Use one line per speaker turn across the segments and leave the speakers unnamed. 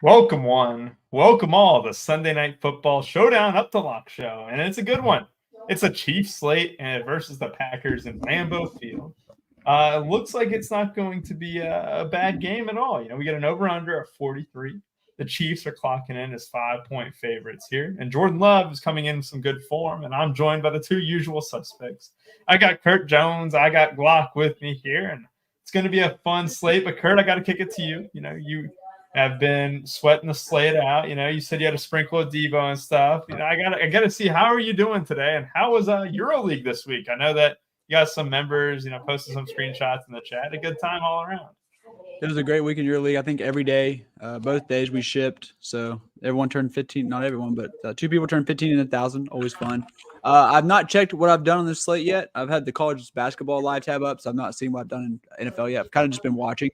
Welcome one, welcome all, the Sunday Night Football Showdown Up to Lock show, and it's a good one. It's a Chiefs slate and versus the Packers in Lambeau Field. It looks like it's not going to be a bad game at all. We get an over/under of 43. The Chiefs are clocking in as 5-point favorites here, and Jordan Love is coming in some good form. And I'm joined by the two usual suspects. I got Kurt Jones, I got Glock with me here, and it's going to be a fun slate. But Kurt, I got to kick it to you. You have been sweating the slate out. You said you had a sprinkle of Devo and stuff. I gotta see, how are you doing today, and how was EuroLeague this week? I know that you got some members, posted some screenshots in the chat. A good time all around.
It was a great week in EuroLeague. I think every day, both days we shipped. So everyone turned 15. Not everyone, but two people turned 15 and 1,000. Always fun. I've not checked what I've done on this slate yet. I've had the college basketball live tab up, so I've not seen what I've done in NFL yet. I've kind of just been watching.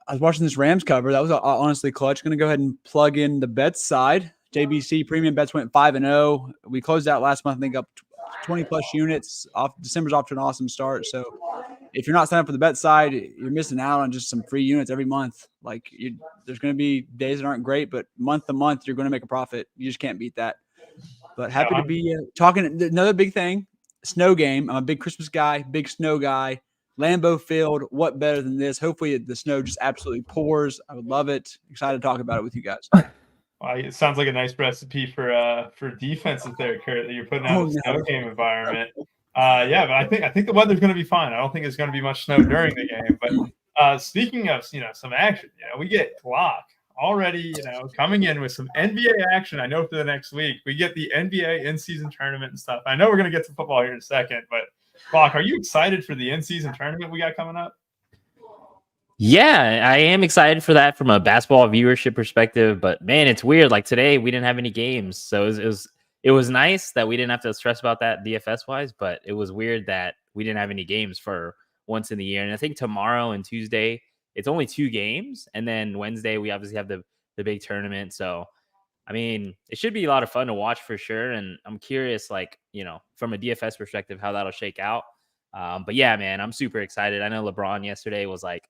I was watching this Rams cover. That was honestly clutch. Going to go ahead and plug in the bets side. JBC premium bets went 5-0. We closed out last month, I think, up 20 plus units. December's off to an awesome start. So if you're not signed up for the bet side, you're missing out on just some free units every month. There's going to be days that aren't great, but month to month, you're going to make a profit. You just can't beat that. But happy to be talking. Another big thing, snow game. I'm a big Christmas guy, big snow guy. Lambeau Field, what better than this? Hopefully the snow just absolutely pours. I would love it. Excited to talk about it with you guys.
Well, it sounds like a nice recipe for defenses there, Kurt, that you're putting out a snow game environment. Yeah, but I think the weather's going to be fine. I don't think there's going to be much snow during the game. But speaking of some action, we get Glock already coming in with some NBA action. I know for the next week we get the NBA in-season tournament and stuff. I know we're going to get to football here in a second, but Glock, are you excited for the in-season tournament we got coming up?
Yeah, I am excited for that from a basketball viewership perspective. But man, it's weird. Like today, we didn't have any games, so it was nice that we didn't have to stress about that DFS wise. But it was weird that we didn't have any games for once in the year. And I think tomorrow and Tuesday it's only 2 games, and then Wednesday we obviously have the big tournament. So I mean, it should be a lot of fun to watch for sure. And I'm curious, from a DFS perspective, how that'll shake out. But yeah, man, I'm super excited. I know LeBron yesterday was like,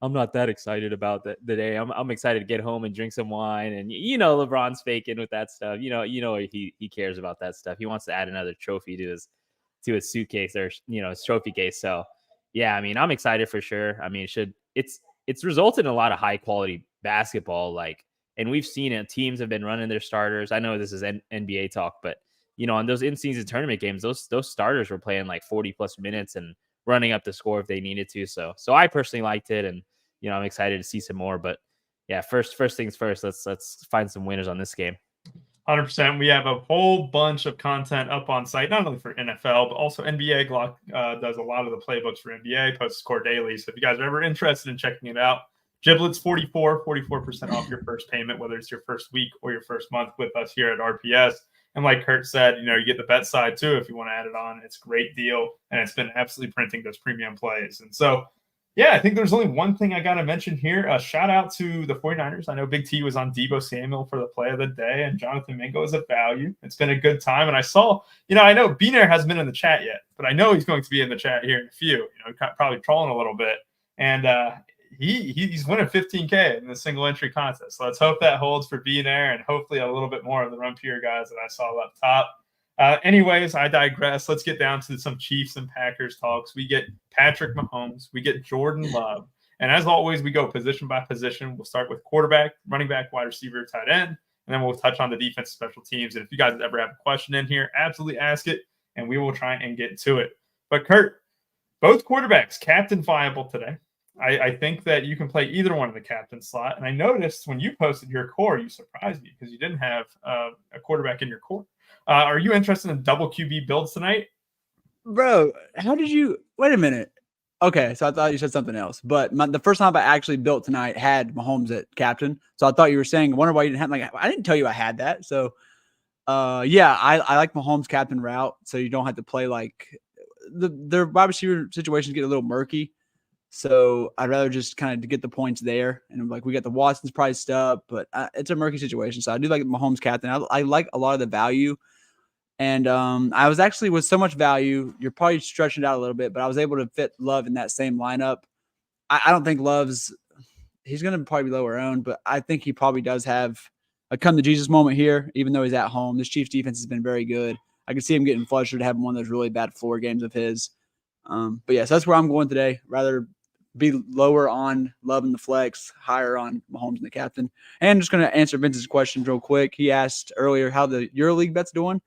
I'm not that excited about the day. I'm excited to get home and drink some wine. And LeBron's faking with that stuff. He cares about that stuff. He wants to add another trophy to his suitcase or his trophy case. So yeah, I mean, I'm excited for sure. I mean, it's resulted in a lot of high quality basketball. And we've seen it. Teams have been running their starters. I know this is NBA talk, but on those in-season tournament games, those starters were playing like 40 plus minutes and running up the score if they needed to. So I personally liked it, and I'm excited to see some more. But yeah, first things first. Let's find some winners on this game.
100%. We have a whole bunch of content up on site, not only for NFL, but also NBA. Glock does a lot of the playbooks for NBA, posts score daily. So if you guys are ever interested in checking it out, Giblets 44% off your first payment, whether it's your first week or your first month with us here at RPS. And like Kurt said, you get the bet side too if you want to add it on. It's a great deal, and it's been absolutely printing those premium plays. And so, yeah, I think there's only one thing I got to mention here. A shout out to the 49ers. I know Big T was on Deebo Samuel for the play of the day, and Jonathan Mingo is a value. It's been a good time. And I saw, I know Beaner hasn't been in the chat yet, but I know he's going to be in the chat here in a few, probably trolling a little bit. And he's winning $15K in the single entry contest. So let's hope that holds for Beaner, and hopefully a little bit more of the Rumpier guys that I saw up top. Anyways, I digress. Let's get down to some Chiefs and Packers talks. We get Patrick Mahomes. We get Jordan Love. And as always, we go position by position. We'll start with quarterback, running back, wide receiver, tight end, and then we'll touch on the defense, special teams. And if you guys ever have a question in here, absolutely ask it, and we will try and get to it. But Kurt, both quarterbacks captain viable today. I think that you can play either one in the captain slot. And I noticed when you posted your core, you surprised me because you didn't have a quarterback in your core. Are you interested in double QB builds tonight?
Bro, how did you – wait a minute. Okay, so I thought you said something else. But the first time I actually built tonight had Mahomes at captain. So I thought you were saying, I wonder why you didn't have – I didn't tell you I had that. So, yeah, I like Mahomes captain route, so you don't have to play their wide receiver situations get a little murky. So I'd rather just kind of get the points there. And we got the Watson's priced up, but it's a murky situation. So I do like Mahomes captain. I like a lot of the value. And I was actually with so much value, you're probably stretching it out a little bit, but I was able to fit Love in that same lineup. I don't think Love's he's going to probably be lower owned, but I think he probably does have a come to Jesus moment here, even though he's at home. This Chiefs defense has been very good. I can see him getting flustered, having one of those really bad floor games of his. But yes, that's where I'm going today. Rather be lower on Love and the flex, higher on Mahomes and the captain. And just going to answer Vince's question real quick. He asked earlier how the EuroLeague bet's doing.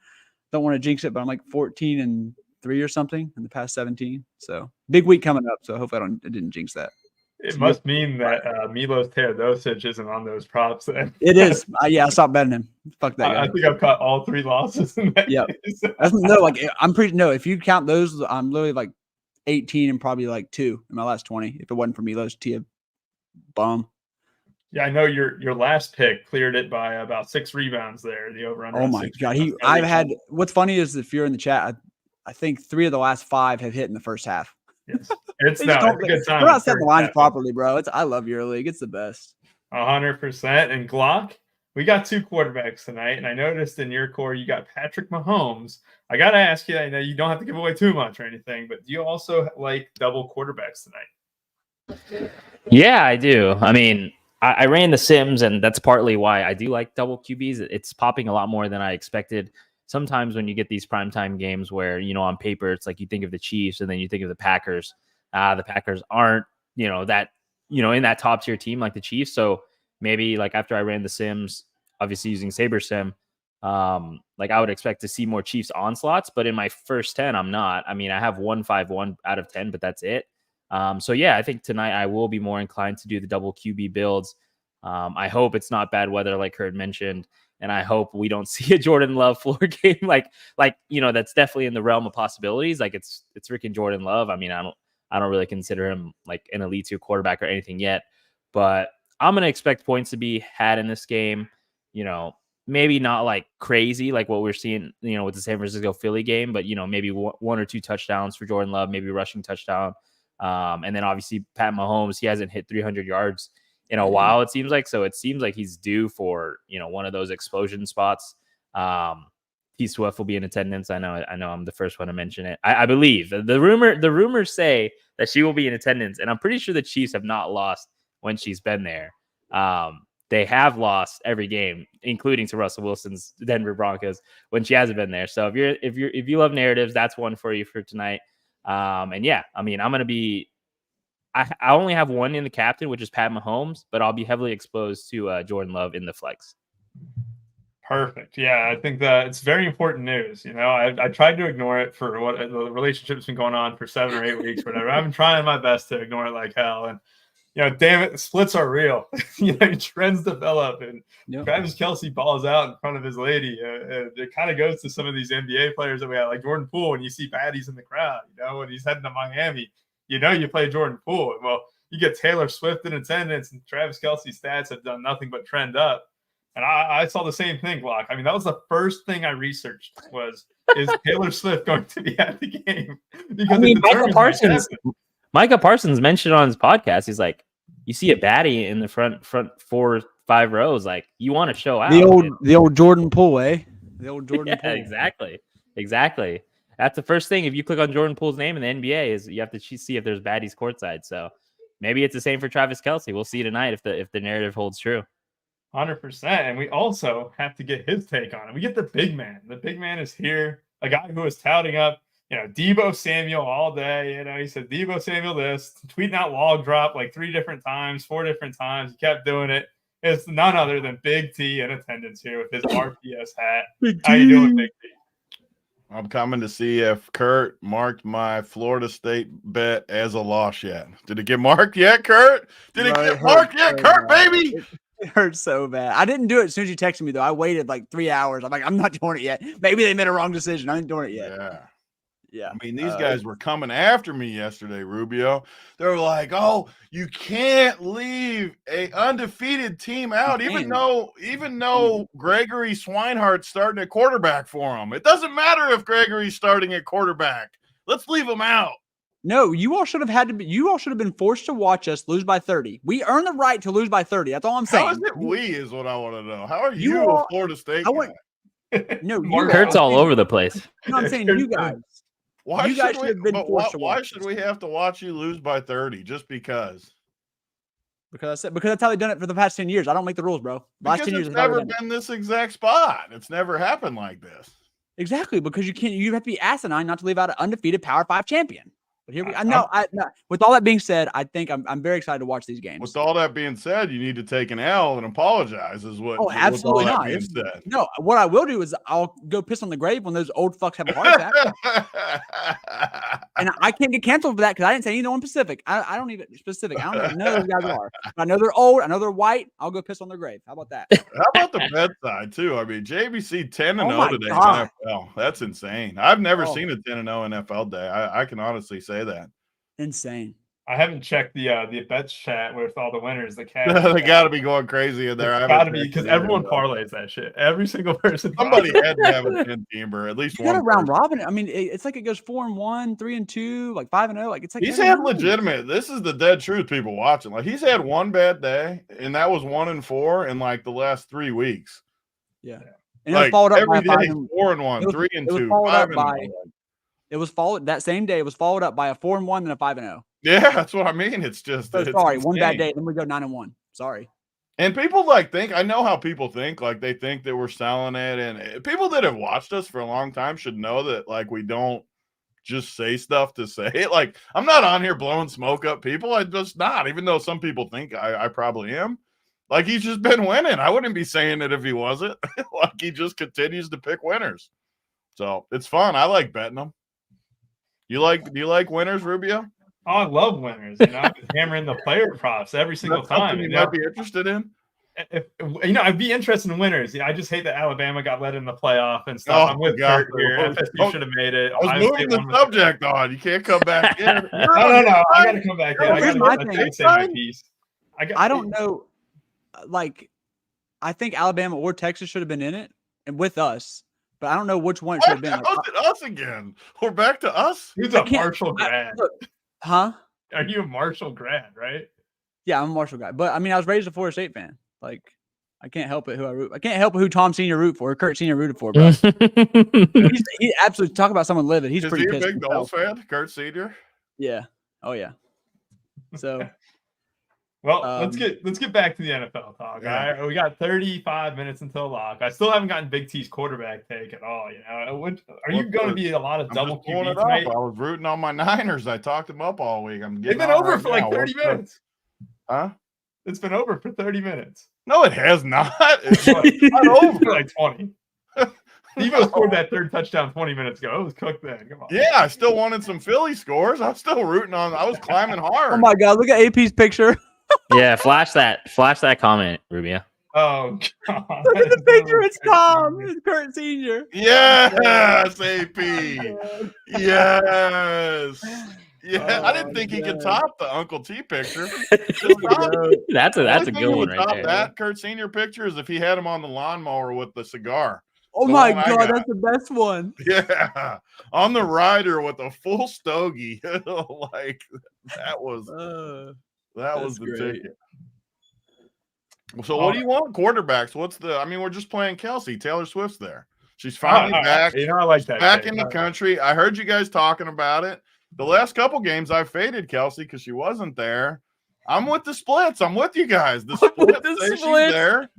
Don't want to jinx it, but I'm like 14-3 or something in the past 17. So big week coming up. So hopefully I didn't jinx that.
It must mean that Milos Teodosic isn't on those props then.
It is. I stopped betting him. Fuck that guy.
I think I've caught all 3 losses in that.
Yeah. If you count those, I'm literally like 18 and probably like 2 in my last 20 if it wasn't for Milos Tia bum.
Yeah, I know your last pick cleared it by about 6 rebounds there. The over under.
Oh my god, what's funny is if you're in the chat, I think 3 of the last 5 have hit in the first half.
Yes, it's a good time.
We're not setting the lines properly, bro. I love EuroLeague. It's the best.
100%. And Glock, we got 2 quarterbacks tonight, and I noticed in your core you got Patrick Mahomes. I got to ask you, I know you don't have to give away too much or anything, but do you also like double quarterbacks tonight?
Yeah, I do. I mean, I ran the Sims, and that's partly why I do like double QBs. It's popping a lot more than I expected. Sometimes when you get these primetime games where, on paper, it's like you think of the Chiefs and then you think of the Packers. The Packers aren't, that, in that top tier team like the Chiefs. So maybe like after I ran the Sims, obviously using Saber Sim, like I would expect to see more Chiefs onslaughts, but in my first 10, I'm not. I mean, I have 151 out of 10, but that's it. So yeah, I think tonight I will be more inclined to do the double QB builds. I hope it's not bad weather like Kurt mentioned. And I hope we don't see a Jordan Love floor game like that's definitely in the realm of possibilities. Like it's freaking Jordan Love. I mean, I don't really consider him like an elite 2 quarterback or anything yet, but I'm gonna expect points to be had in this game. Maybe not like crazy like what we're seeing, with the San Francisco Philly game, but maybe 1 or 2 touchdowns for Jordan Love, maybe a rushing touchdown. And then obviously Pat Mahomes, he hasn't hit 300 yards in a while, it seems like. So it seems like he's due for, one of those explosion spots. T Swift will be in attendance. I know I'm the first one to mention it. I believe the rumors say that she will be in attendance, and I'm pretty sure the Chiefs have not lost when she's been there. They have lost every game, including to Russell Wilson's Denver Broncos when she hasn't been there. So if you love narratives, that's one for you for tonight. And yeah, I mean, I'm going to be, I only have one in the captain, which is Pat Mahomes, but I'll be heavily exposed to Jordan Love in the flex.
Perfect. Yeah, I think that it's very important news. I tried to ignore it for what the relationship's been going on for 7 or 8 weeks, whatever. I've been trying my best to ignore it like hell. And, damn it, the splits are real. Trends develop, and Travis Kelce balls out in front of his lady. It kind of goes to some of these NBA players that we have, like Jordan Poole, when you see baddies in the crowd, when he's heading to Miami. You play Jordan Poole. Well, you get Taylor Swift in attendance, and Travis Kelce's stats have done nothing but trend up. And I saw the same thing, Glock. I mean, that was the first thing I researched was, is Taylor Swift going to be at the game? Because
Micah Parsons mentioned on his podcast, he's like, you see a baddie in the front 4 or 5 rows, like you want to show out.
The old Jordan Poole, eh? The old Jordan Poole.
Exactly. That's the first thing. If you click on Jordan Poole's name in the NBA, is you have to see if there's baddies courtside. So maybe it's the same for Travis Kelce. We'll see tonight if the narrative holds true.
100%. And we also have to get his take on it. We get the big man. The big man is here. A guy who was touting up, Deebo Samuel all day. He said Deebo Samuel this, tweeting out log drop like 3 different times, 4 different times. He kept doing it. It's none other than Big T in attendance here with his RPS hat. How you doing, Big T?
I'm coming to see if Kurt marked my Florida State bet as a loss yet. Did it get marked yet, Kurt? Did it get marked yet, Kurt, baby?
It hurts so bad. I didn't do it as soon as you texted me, though. I waited like 3 hours. I'm like, I'm not doing it yet. Maybe they made a wrong decision. I ain't doing it yet. Yeah.
I mean, these guys were coming after me yesterday, Rubio. They were like, "Oh, you can't leave a undefeated team out, even though Gregory Swinehart's starting at quarterback for him. It doesn't matter if Gregory's starting at quarterback. Let's leave him out."
No, you all should have been forced to watch us lose by 30. We earn the right to lose by 30. That's all I'm saying.
How is it we is what I want to know. How are you a Florida State guy?
No,
Kurt's all over the place.
No, I'm saying you guys.
Why should we have to watch you lose by 30 just because?
Because that's how they've done it for the past 10 years. I don't make the rules, bro. Last
Because
10 years,
it's
that's how they've
never
done it.
been this exact spot. It's never happened like this.
Exactly, because you have to be asinine not to leave out an undefeated Power 5 champion. But here we no. With all that being said, I think I'm very excited to watch these games.
With all that being said, you need to take an L and apologize. Is what?
Oh, absolutely not. No, what I will do is I'll go piss on the grave when those old fucks have a heart attack. And I can't get canceled for that because I didn't say no one specific. I don't even specific. I don't know who none of those guys are. I know they're old. I know they're white. I'll go piss on their grave. How about that?
How about the bedside too? I mean, JBC 10-0 today in
God.
NFL. That's insane. I've never seen a 10-0 NFL day. I can honestly say that.
Insane.
I haven't checked the bets chat with all the winners. The cash.
They got to be going crazy in there.
Got to be because everyone parlays that shit. Every single person.
Somebody had to have a 10-teamer, at least
one. Got a round robin. I mean, it's like it goes 4-1, 3-2, like 5-0. Like it's like
he's had legitimate. This is the dead truth. People watching, like he's had one bad day, and that was 1-4 in like the last 3 weeks.
Yeah, and
like,
it was followed up
every
by
day, 4-1, 3-2, 5-0.
It was followed that same day. It was followed up by a 4-1 and a 5-0.
Yeah, that's what I mean. It's just
sorry, insane. One bad day, then we go 9-1. Sorry.
And people like think I know how people think. Like they think that we're selling it, and people that have watched us for a long time should know that like we don't just say stuff to say it. Like I'm not on here blowing smoke up people. I'm just not. Even though some people think I probably am. Like he's just been winning. I wouldn't be saying it if he wasn't. Like he just continues to pick winners. So it's fun. I like betting them. Do you like winners, Rubio?
Oh, I love winners. You know, I've been hammering the player props every single time.
You might be interested in.
I'd be interested in winners. I just hate that Alabama got let in the playoff and stuff. I'm with Kurt here. FSU should have made it.
I was moving the subject on. You can't come back in.
No. I got to come back in. I got to say my piece.
I don't know. Like, I think Alabama or Texas should have been in it and with us. But I don't know which one it should have been.
How's it us again? We're back to us?
Who's a Marshall grad?
Huh?
Are you a Marshall grad, right?
Yeah, I'm a Marshall guy. But I mean, I was raised a Florida State fan. Like, I can't help it who I root. I can't help it who Tom Senior root for or Kurt Senior rooted for, bro. he absolutely talk about someone living. He's pretty pissed.
Is he a big Noles fan, Kurt Senior?
Yeah. Oh yeah. So
well, let's get back to the NFL talk. Yeah. All right, we got 35 minutes until lock. I still haven't gotten Big T's quarterback take at all. You know, are you going to be a lot of double QB tonight?
I was rooting on my Niners. I talked them up all week.
They've been over for like 30 minutes.
Huh?
It's been over for 30 minutes.
No, it has not. It's
not over for like 20. Devo scored that third touchdown 20 minutes ago. It was cooked then. Come on.
Yeah, I still wanted some Philly scores. I'm still rooting on. I was climbing hard.
Oh my God! Look at AP's picture.
Yeah, flash that comment, Rubio.
Oh God!
Look at the picture. It's Tom. It's Kurt Senior.
Yes, AP. Yes. Yeah, I didn't think he could top the Uncle T picture.
That's a good one right there.
That Kurt Senior picture is if he had him on the lawnmower with the cigar.
Oh my God, that's the best one.
Yeah, on the rider with a full stogie. Like that was the ticket. So what do you want? Quarterbacks. We're just playing Kelsey. Taylor Swift's there. She's finally back.
You know, I like that.
Back in the country. I heard you guys talking about it. The last couple games I faded Kelsey because she wasn't there. I'm with the splits. I'm with you guys. The splits say she's there.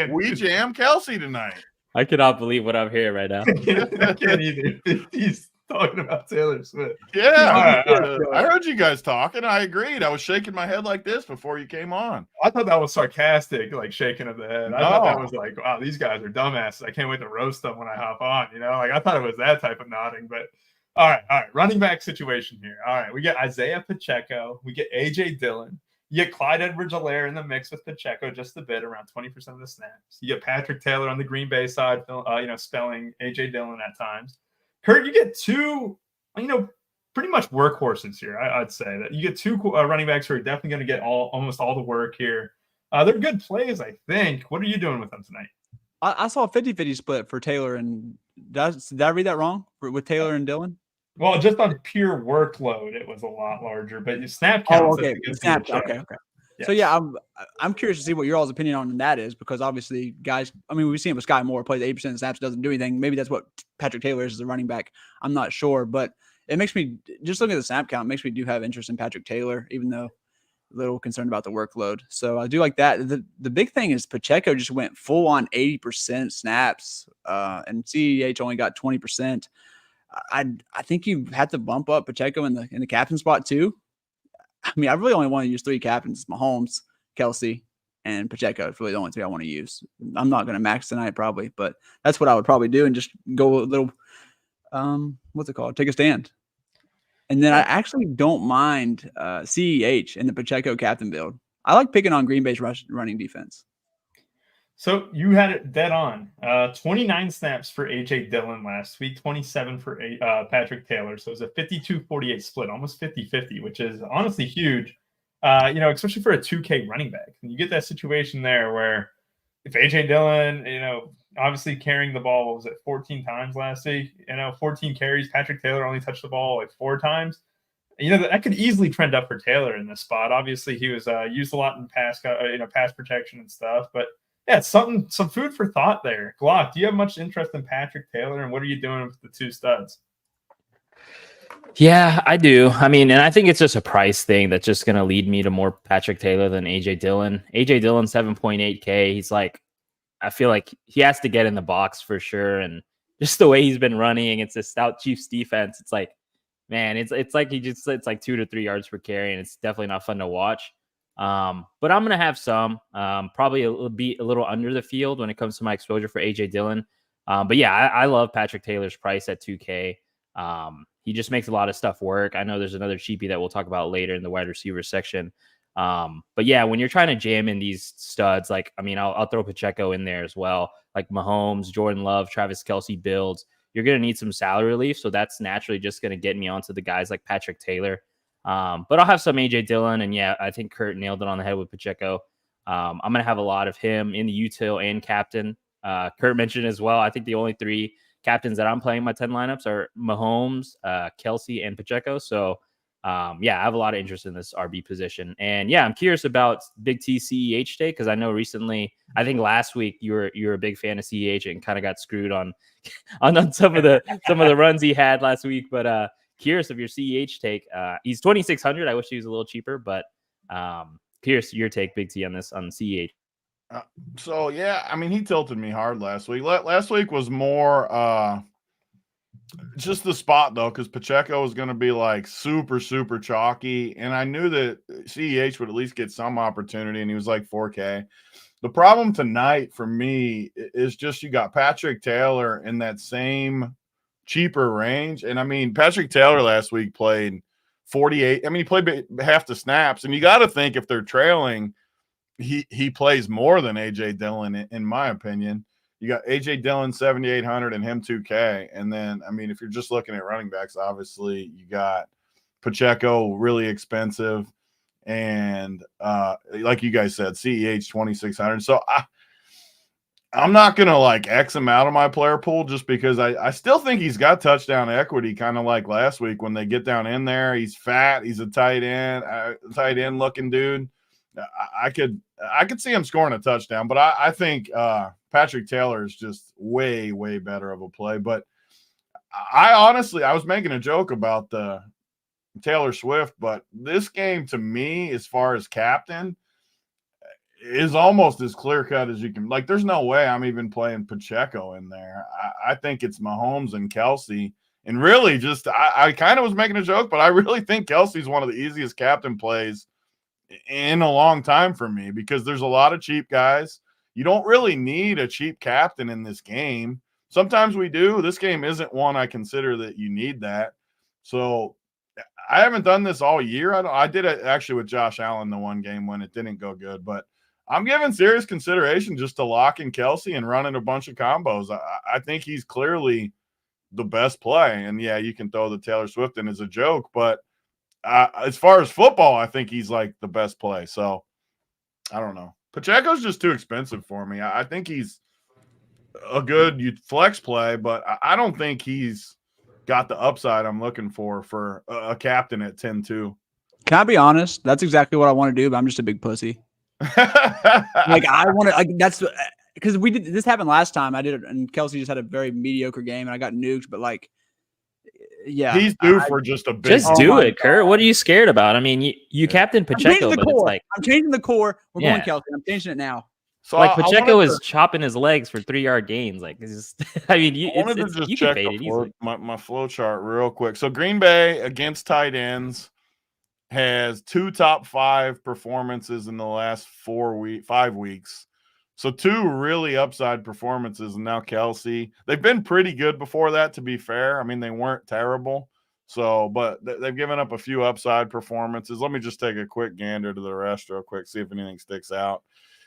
We jam Kelsey tonight.
I cannot believe what I'm hearing right now.
I can't either. He's talking about Taylor Swift.
Yeah. I heard you guys talking. I agreed. I was shaking my head like this before you came on.
I thought that was sarcastic, like shaking of the head. I thought that was like, wow, these guys are dumbasses. I can't wait to roast them when I hop on. You know, like I thought it was that type of nodding. But all right. Running back situation here. All right. We get Isaiah Pacheco. We get AJ Dillon. You get Clyde Edwards-Helaire in the mix with Pacheco just a bit, around 20% of the snaps. You get Patrick Taylor on the Green Bay side, spelling A.J. Dillon at times. Kurt, you get two, pretty much workhorses here, I'd say. That you get two running backs who are definitely going to get almost all the work here. They're good plays, I think. What are you doing with them tonight?
I saw a 50-50 split for Taylor and – did I read that wrong with Taylor and Dillon?
Well, just on pure workload, it was a lot larger. But your snap count.
Oh, okay. Snap. Okay. Yes. So yeah, I'm curious to see what your all's opinion on that is, because obviously, guys. I mean, we've seen it with Sky Moore, plays 80% of snaps, doesn't do anything. Maybe that's what Patrick Taylor is as a running back. I'm not sure, but it makes me just looking at the snap count. It makes me do have interest in Patrick Taylor, even though little concerned about the workload. So I do like that. The big thing is Pacheco just went full on 80% snaps, and CEH only got 20%. I think you had to bump up Pacheco in the captain spot too. I mean, I really only want to use 3 captains: Mahomes, Kelsey, and Pacheco. It's really the only 3 I want to use. I'm not going to max tonight probably, but that's what I would probably do and just go a little, what's it called? Take a stand. And then I actually don't mind CEH in the Pacheco captain build. I like picking on Green Bay's running defense.
So you had it dead on. 29 snaps for A.J. Dillon last week, 27 for Patrick Taylor. So it was a 52-48 split, almost 50-50, which is honestly huge, especially for a 2K running back. And you get that situation there where if A.J. Dillon, obviously carrying the ball, what was it, 14 times last week? 14 carries. Patrick Taylor only touched the ball like 4 times. That could easily trend up for Taylor in this spot. Obviously, he was used a lot in pass protection and stuff, but yeah, it's some food for thought there. Glock, do you have much interest in Patrick Taylor, and what are you doing with the 2 studs?
Yeah, I do. I mean, and I think it's just a price thing that's just going to lead me to more Patrick Taylor than AJ Dillon. AJ Dillon, 7.8K. He's like, I feel like he has to get in the box for sure. And just the way he's been running against this stout Chiefs defense, it's like, man, it's like it's like 2 to 3 yards per carry, and it's definitely not fun to watch. But I'm going to have some, probably be a little under the field when it comes to my exposure for AJ Dillon. But yeah, I love Patrick Taylor's price at 2K. He just makes a lot of stuff work. I know there's another cheapie that we'll talk about later in the wide receiver section. But yeah, when you're trying to jam in these studs, like, I mean, I'll throw Pacheco in there as well, like Mahomes, Jordan Love, Travis Kelce builds. You're going to need some salary relief. So that's naturally just going to get me onto the guys like Patrick Taylor. But I'll have some AJ Dillon, and yeah, I think Kurt nailed it on the head with Pacheco. I'm going to have a lot of him in the util and captain. Kurt mentioned as well, I think the only 3 captains that I'm playing my 10 lineups are Mahomes, Kelsey, and Pacheco. So yeah, I have a lot of interest in this RB position. And yeah, I'm curious about Big T CEH Day, because I know recently, I think last week you were a big fan of CEH and kind of got screwed on some of the runs he had last week. But curious of your CEH take. He's 2,600. I wish he was a little cheaper, but curious your take, Big T, on CEH.
So yeah, I mean, he tilted me hard last week. Last week was more just the spot though, because Pacheco was going to be like super chalky, and I knew that CEH would at least get some opportunity, and he was like 4K. The problem tonight for me is just you got Patrick Taylor in that same cheaper range, and I mean, Patrick Taylor last week played 48. I mean, he played half the snaps, and you got to think if they're trailing, he plays more than AJ Dillon, in my opinion. You got AJ Dillon 7,800 and him 2K. And then, I mean, if you're just looking at running backs, obviously you got Pacheco really expensive. And like you guys said, CEH 2,600. So I'm not going to like X him out of my player pool just because I still think he's got touchdown equity, kind of like last week when they get down in there. He's fat. He's a tight end looking dude. I could see him scoring a touchdown, but I think Patrick Taylor is just way better of a play. But I was making a joke about the Taylor Swift, but this game to me, as far as captain, is almost as clear cut as you can. Like, there's no way I'm even playing Pacheco in there. I think it's Mahomes and Kelsey. And really, just I kind of was making a joke, but I really think Kelsey's one of the easiest captain plays in a long time for me, because there's a lot of cheap guys. You don't really need a cheap captain in this game. Sometimes we do. This game isn't one I consider that you need that. So I haven't done this all year. I did it actually with Josh Allen the one game when it didn't go good, but I'm giving serious consideration just to lock in Kelsey and running a bunch of combos. I think he's clearly the best play. And yeah, you can throw the Taylor Swift in as a joke, but as far as football, I think he's like the best play. So I don't know. Pacheco's just too expensive for me. I think he's a good flex play, but I don't think he's got the upside I'm looking for a captain at 10-2.
Can I be honest? That's exactly what I want to do, but I'm just a big pussy. Like, I want to, like, that's because we did this happened last time. I did it, and Kelsey just had a very mediocre game, and I got nuked. But like, Yeah,
He's due for just a big.
Just
Oh
do
my
it, Kurt. What are you scared about? I mean, you captain
I'm changing
Pacheco,
the
but it's
core.
like
I'm changing the core. We're going
Yeah.
Kelsey. I'm changing it now.
So
like
I
Pacheco
wanted
is chopping his legs for 3-yard gains. Like it's just, I mean,
I wanted to just
you can
check
fade it easily.
my flow chart real quick. So Green Bay against tight ends has 2 top 5 performances in the last 5 weeks. So 2 really upside performances, and now Kelsey. They've been pretty good before that, to be fair. I mean, they weren't terrible. So, but they've given up a few upside performances. Let me just take a quick gander to the rest real quick, see if anything sticks out.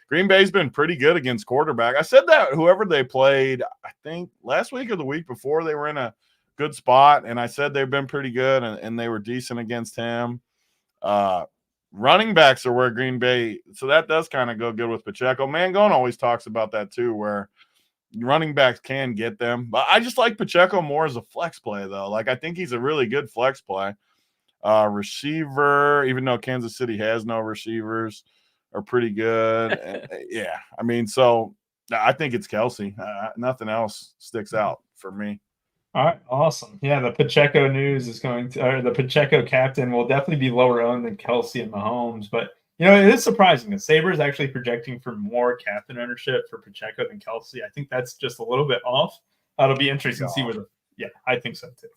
Green Bay's been pretty good against quarterback. I said that whoever they played, I think last week or the week before, they were in a good spot, and I said they've been pretty good, and they were decent against him. Running backs are where Green Bay, so that does kind of go good with Pacheco. Mangone always talks about that too, where running backs can get them. But I just like Pacheco more as a flex play, though. Like, I think he's a really good flex play. Receiver, even though Kansas City has no receivers, are pretty good. Yeah, I mean, so I think it's Kelsey. Nothing else sticks out for me.
All right, awesome. Yeah, the Pacheco news is going to, or the Pacheco captain will definitely be lower owned than Kelsey and Mahomes. But, you know, it is surprising that Sabre is actually projecting for more captain ownership for Pacheco than Kelsey. I think that's just a little bit off. It'll be interesting to see where yeah, I think so too.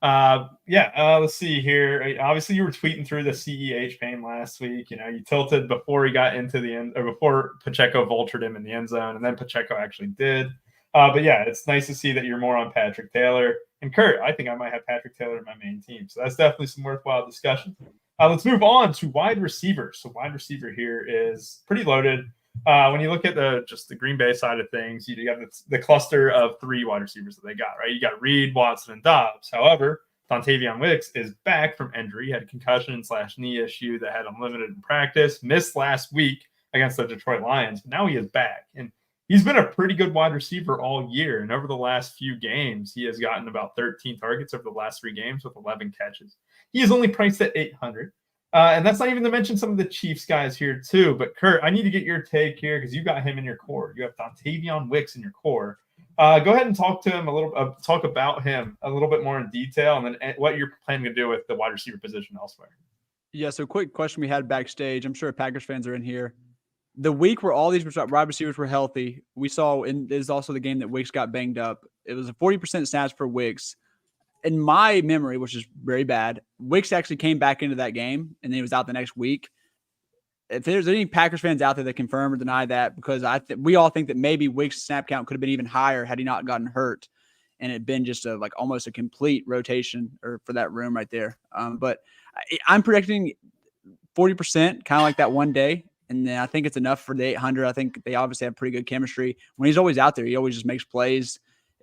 Let's see here. Obviously, you were tweeting through the CEH pain last week. You know, you tilted before he got into the end, or before Pacheco vultured him in the end zone, and then Pacheco actually did. But yeah, it's nice to see that you're more on Patrick Taylor. And Kurt, I think I might have Patrick Taylor in my main team. So that's definitely some worthwhile discussion. Let's move on to wide receivers. So wide receiver here is pretty loaded. When you look at the Green Bay side of things, you got the cluster of 3 wide receivers that they got, right? You got Reed, Watson, and Dobbs. However, Dontavion Wicks is back from injury. He had a concussion/knee issue that had him limited in practice. Missed last week against the Detroit Lions, but now he is back. And he's been a pretty good wide receiver all year. And over the last few games, he has gotten about 13 targets over the last 3 games with 11 catches. He is only priced at $800. And that's not even to mention some of the Chiefs guys here too. But Kurt, I need to get your take here because you got him in your core. You have Dontavion Wicks in your core. Go ahead and talk to him a little. Talk about him a little bit more in detail, and then what you're planning to do with the wide receiver position elsewhere.
Yeah. So, quick question we had backstage. I'm sure Packers fans are in here. The week where all these wide receivers were healthy, we saw is also the game that Wicks got banged up. It was a 40% snaps for Wicks. In my memory, which is very bad, Wicks actually came back into that game, and then he was out the next week. If there's any Packers fans out there that confirm or deny that, because we all think that maybe Wicks' snap count could have been even higher had he not gotten hurt, and it had been just almost a complete rotation or for that room right there. But I'm predicting 40%, kind of like that one day. And then I think it's enough for the 800. I think they obviously have pretty good chemistry. When he's always out there, he always just makes plays.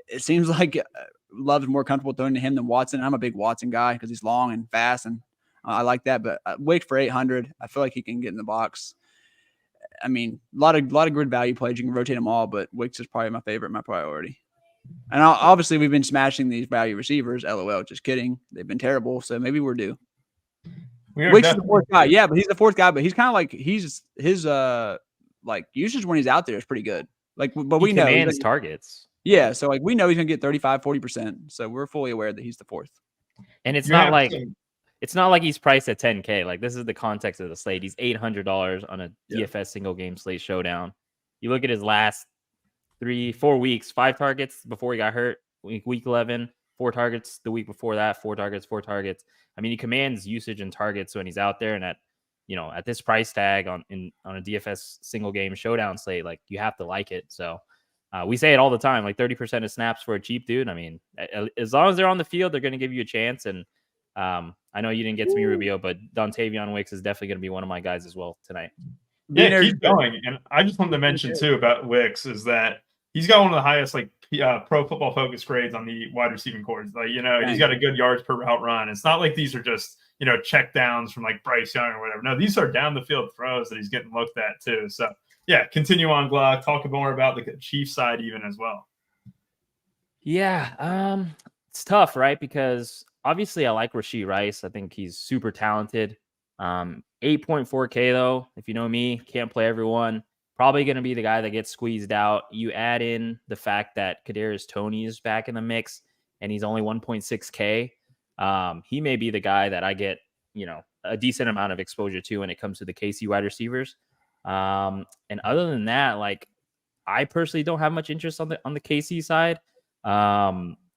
It seems like Love's more comfortable throwing to him than Watson. I'm a big Watson guy because he's long and fast, and I like that. But Wicks for 800, I feel like he can get in the box. I mean, a lot of good value plays. You can rotate them all, but Wicks is probably my favorite, my priority. And obviously, we've been smashing these value receivers. LOL, just kidding. They've been terrible, so maybe we're due. Wicks is the 4th guy. Yeah, but he's the 4th guy. But he's kind of like his usage when he's out there is pretty good. But we know he
commands targets.
Yeah, so we know he's gonna get 35-40%. So we're fully aware that he's the 4th.
And it's not like he's priced at 10K. Like, this is the context of the slate. He's $800 on a DFS single game slate showdown. You look at his last 3-4 weeks, 5 targets before he got hurt. Week 11, 4 targets. The week before that, 4 targets, 4 targets. I mean, he commands usage and targets when he's out there, and at this price tag on a DFS single game showdown slate, like, you have to like it. So we say it all the time, like 30% of snaps for a cheap dude. I mean, as long as they're on the field, they're going to give you a chance. And I know you didn't get to me, Rubio, but Dontavion Wicks is definitely going to be one of my guys as well tonight.
Yeah, keep going. And I just wanted to mention too about Wicks is that he's got one of the highest Pro Football Focus grades on the wide receiving cores. He's got a good yards per route run. It's not like these are just check downs from like Bryce Young or whatever. No, these are down the field throws that he's getting looked at too. So yeah, continue on, Glock. Talk more about the Chiefs side even as well.
Yeah, it's tough, right? Because obviously I like Rashee Rice. I think he's super talented. 8.4K though, if you know me, can't play everyone. Probably going to be the guy that gets squeezed out. You add in the fact that Kadarius Toney is back in the mix, and he's only 1.6K. He may be the guy that I get, a decent amount of exposure to when it comes to the KC wide receivers. And other than that, like, I personally don't have much interest on the KC side.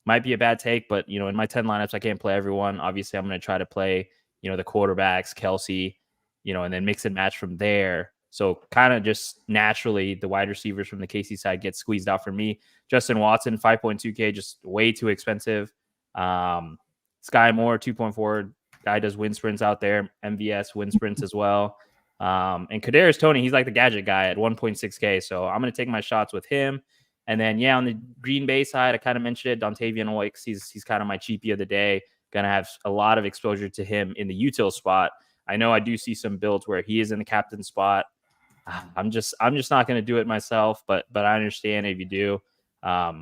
Might be a bad take, but in my 10 lineups, I can't play everyone. Obviously, I'm going to try to play, the quarterbacks, Kelsey, and then mix and match from there. So kind of just naturally, the wide receivers from the KC side get squeezed out for me. Justin Watson, 5.2K, just way too expensive. Sky Moore, 2.4. Guy does wind sprints out there. MVS wind sprints as well. And Kadarius Toney, he's like the gadget guy at 1.6K. So I'm going to take my shots with him. And then, on the Green Bay side, I kind of mentioned it. Dontavian Wicks, he's kind of my cheapie of the day. Going to have a lot of exposure to him in the util spot. I know I do see some builds where he is in the captain spot. I'm just not going to do it myself, but I understand if you do.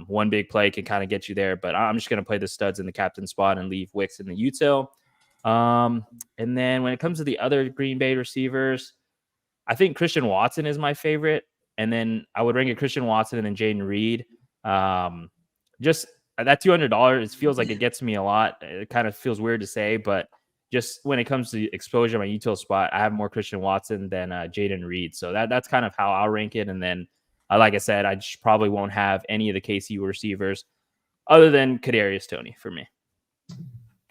One big play can kind of get you there, but I'm just going to play the studs in the captain spot and leave Wicks in the util. And then when it comes to the other Green Bay receivers, I think Christian Watson is my favorite. And then I would rank it Christian Watson and then Jaden Reed. Just that $200, it feels like it gets me a lot. It kind of feels weird to say, but just when it comes to exposure, my util spot, I have more Christian Watson than Jaden Reed. So that's kind of how I'll rank it. And then, like I said, I just probably won't have any of the KC receivers other than Kadarius Toney for me.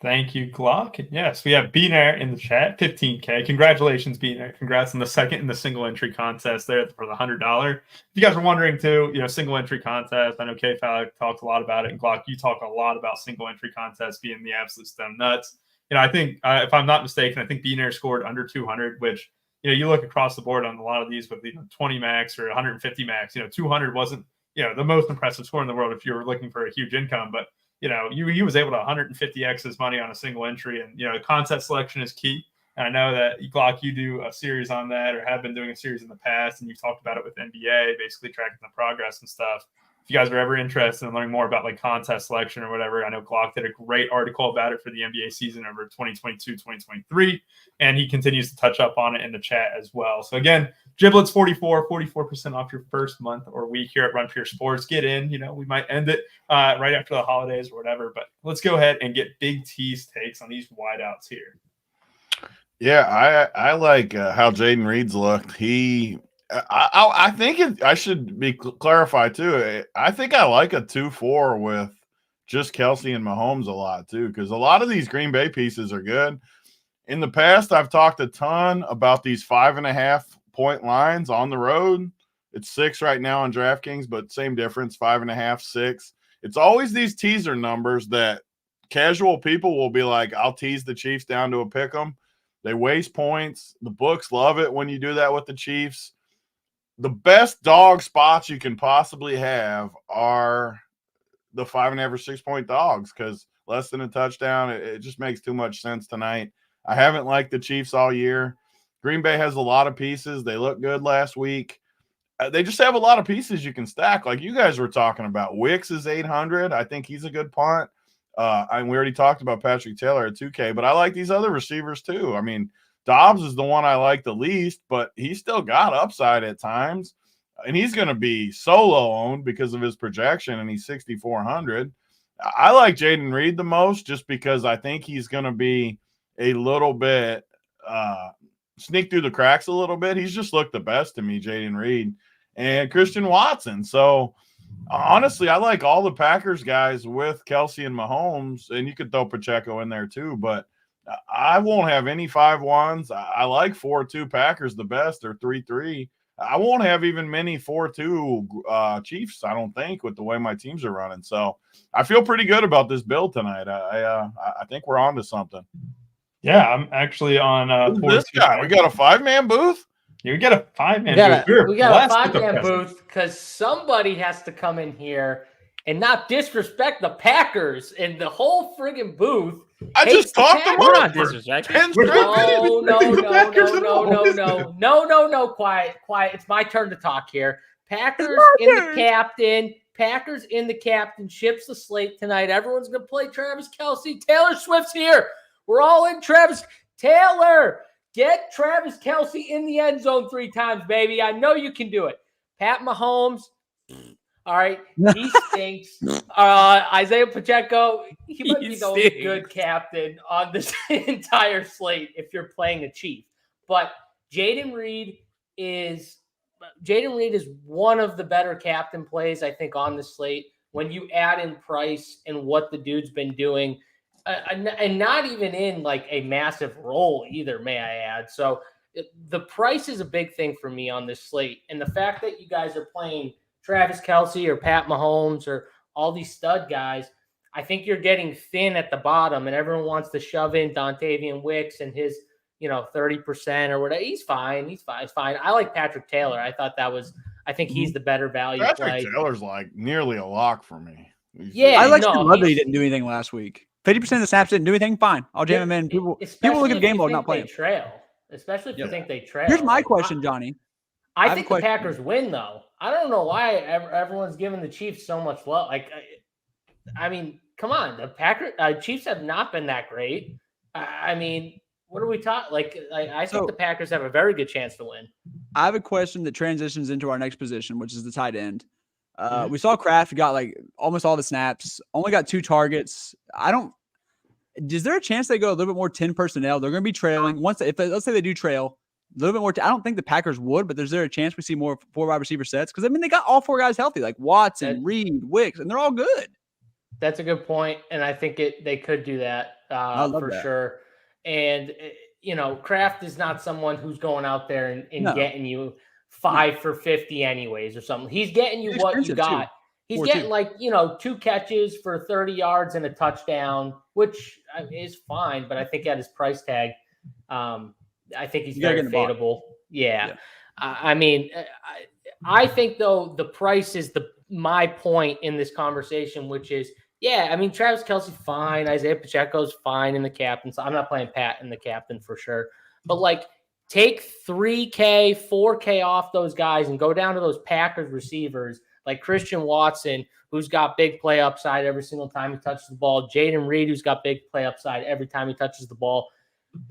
Thank you, Glock. Yes, we have Beanair in the chat, 15K. Congratulations, Beanair. Congrats on the second in the single entry contest there for the $100. If you guys were wondering too, single entry contest. I know K-Fal talks a lot about it, and Glock, you talk a lot about single entry contests being the absolute stem nuts. I think if I'm not mistaken, I think Beanair scored under 200, which you look across the board on a lot of these with 20 max or 150 max. 200 wasn't the most impressive score in the world if you were looking for a huge income, but he was able to 150x his money on a single entry, and concept selection is key. And I know that Glock, you do a series on that, or have been doing a series in the past, and you've talked about it with NBA, basically tracking the progress and stuff. If you guys are ever interested in learning more about like contest selection or whatever, I know Glock did a great article about it for the NBA season over 2022-2023, and he continues to touch up on it in the chat as well. So again, Giblets 44% off your first month or week here at Run For Your Sports. Get in, we might end it right after the holidays or whatever, but let's go ahead and get Big T's takes on these wideouts here.
Yeah, I like how Jaden Reed's looked. I think I should be clarified too. I think I like a 2-4 with just Kelsey and Mahomes a lot too, because a lot of these Green Bay pieces are good. In the past, I've talked a ton about these 5.5 point lines on the road. It's 6 right now on DraftKings, but same difference, 5.5, 6. It's always these teaser numbers that casual people will be like, I'll tease the Chiefs down to a pick 'em. They waste points. The books love it when you do that with the Chiefs. The best dog spots you can possibly have are the 5.5 or 6 point dogs, because less than a touchdown, it just makes too much sense tonight. I haven't liked the Chiefs all year. Green Bay has a lot of pieces. They looked good last week. They just have a lot of pieces you can stack, like you guys were talking about. Wicks is 800. I think he's a good punt. We already talked about Patrick Taylor at 2K, but I like these other receivers too. I mean, Dobbs is the one I like the least, but he's still got upside at times, and he's going to be solo owned because of his projection, and he's 6,400. I like Jaden Reed the most just because I think he's going to be a little bit sneak through the cracks a little bit. He's just looked the best to me, Jaden Reed and Christian Watson. So honestly, I like all the Packers guys with Kelsey and Mahomes, and you could throw Pacheco in there too, but I won't have any 5-1s. I like 4-2 Packers the best, or 3-3. I won't have even many 4-2 Chiefs, I don't think, with the way my teams are running. So I feel pretty good about this build tonight. I think we're on to something.
Yeah, I'm actually on
this guy. We got a 5-man booth?
Yeah, we got a 5-man booth.
We got a 5-man booth because somebody has to come in here and not disrespect the Packers and the whole friggin' booth.
I just talked to
We're not disrespecting.
No. Quiet. It's my turn to talk here. Packers in the captain. Packers in the captainships the slate tonight. Everyone's going to play Travis Kelce. Taylor Swift's here. We're all in Travis. Taylor, get Travis Kelce in the end zone 3 times, baby. I know you can do it. Pat Mahomes, All right, he stinks. Isaiah Pacheco, he might be the only good captain on this entire slate if you're playing a Chief. But Jaden Reed is one of the better captain plays, I think, on the slate. When you add in price and what the dude's been doing, and not even in like a massive role either, may I add. So the price is a big thing for me on this slate. And the fact that you guys are playing Travis Kelce or Pat Mahomes or all these stud guys, I think you're getting thin at the bottom, and everyone wants to shove in Dontavian Wicks and his, 30% or whatever. He's fine. He's fine. I like Patrick Taylor. I think he's the better value play.
Patrick Taylor's like nearly a lock for me.
Yeah,
I like that he didn't do anything last week. 50% of the snaps didn't do anything. Fine, I'll jam him in. People look at the game log, not playing.
Especially if you think they trail.
Here's my question, Johnny.
I think the Packers win, though. I don't know why everyone's giving the Chiefs so much love. Like, I mean, come on. The Chiefs have not been that great. I mean, what are we talking? I think the Packers have a very good chance to win.
I have a question that transitions into our next position, which is the tight end. We saw Kraft got like almost all the snaps, only got 2 targets. Is there a chance they go a little bit more 10 personnel? They're going to be trailing let's say they do trail a little bit more. I don't think the Packers would, but is there a chance we see more 4 wide receiver sets? Because I mean, they got all 4 guys healthy, like Watson, Reed, Wicks, and they're all good.
That's a good point, and I think they could do that for sure. And Kraft is not someone who's going out there and getting you 5 for 50 anyways or something. He's getting you what you got. Too. He's getting 2 catches for 30 yards and a touchdown, which is fine. But I think at his price tag, I think he's very fadeable. Yeah. I mean, I think though the price is my point in this conversation, which is, I mean, Travis Kelce, fine. Isaiah Pacheco's fine in the captain. So I'm not playing Pat in the captain for sure. But take 3K, 4K off those guys and go down to those Packers receivers like Christian Watson, who's got big play upside every single time he touches the ball. Jaden Reed, who's got big play upside every time he touches the ball.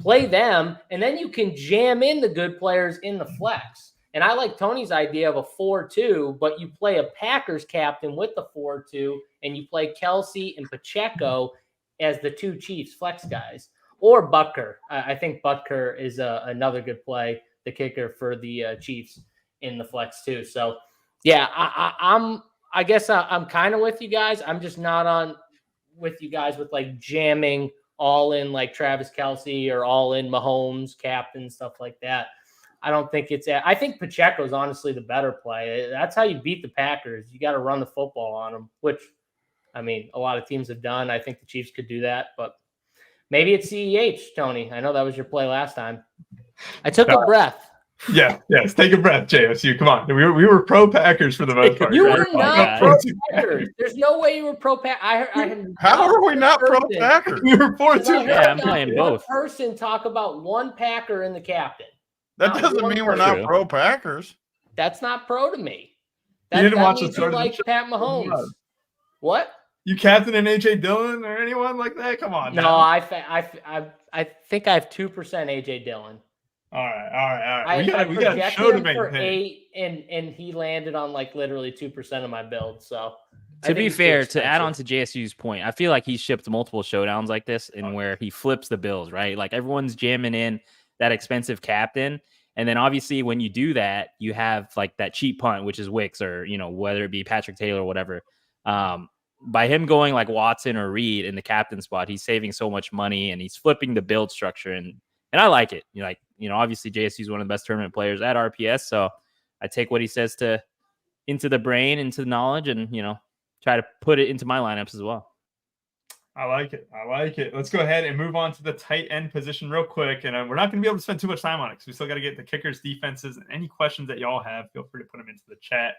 Play them, and then you can jam in the good players in the flex. And I like Tony's idea of a 4-2, but you play a Packers captain with the 4-2, and you play Kelce and Pacheco as the 2 Chiefs flex guys. Or Butker. I think Butker is another good play, the kicker for the Chiefs in the flex too. So, I guess I'm kind of with you guys. I'm just not on with you guys with jamming all in Travis Kelce or all in Mahomes, captain, stuff like that. I don't think I think Pacheco is honestly the better play. That's how you beat the Packers. You got to run the football on them, which, I mean, a lot of teams have done. I think the Chiefs could do that, but maybe it's CEH, Tony. I know that was your play last time. I took a breath.
Yes. Take a breath, JSU. Come on. We were pro Packers for the most part.
You were not pro Packers. There's no way you were pro Packers.
How are we not pro Packers?
We were 4-2.
Yeah, I'm playing both.
Person talk about one Packer in the captain.
That doesn't mean we're not pro Packers.
That's not pro to me.
You didn't watch the
start like Pat Mahomes. What?
You captain an AJ Dillon or anyone like that? Come on.
No,
now.
I think I have 2% AJ Dillon.
All right. We got a show to
make for
maintain.
8, and he landed on literally 2% of my build. So
to be fair, to add on to JSU's point, I feel like he shipped multiple showdowns like this, and where he flips the bills, right? Like everyone's jamming in that expensive captain, and then obviously when you do that, you have that cheap punt, which is Wicks or whether it be Patrick Taylor or whatever. By him going Watson or Reed in the captain spot, he's saving so much money and he's flipping the build structure, and I like it. Obviously JSU is one of the best tournament players at RPS, so I take what he says into the brain, into the knowledge, and try to put it into my lineups as well.
I like it. Let's go ahead and move on to the tight end position real quick. And we're not going to be able to spend too much time on it because we still got to get the kickers, defenses, and any questions that y'all have, feel free to put them into the chat.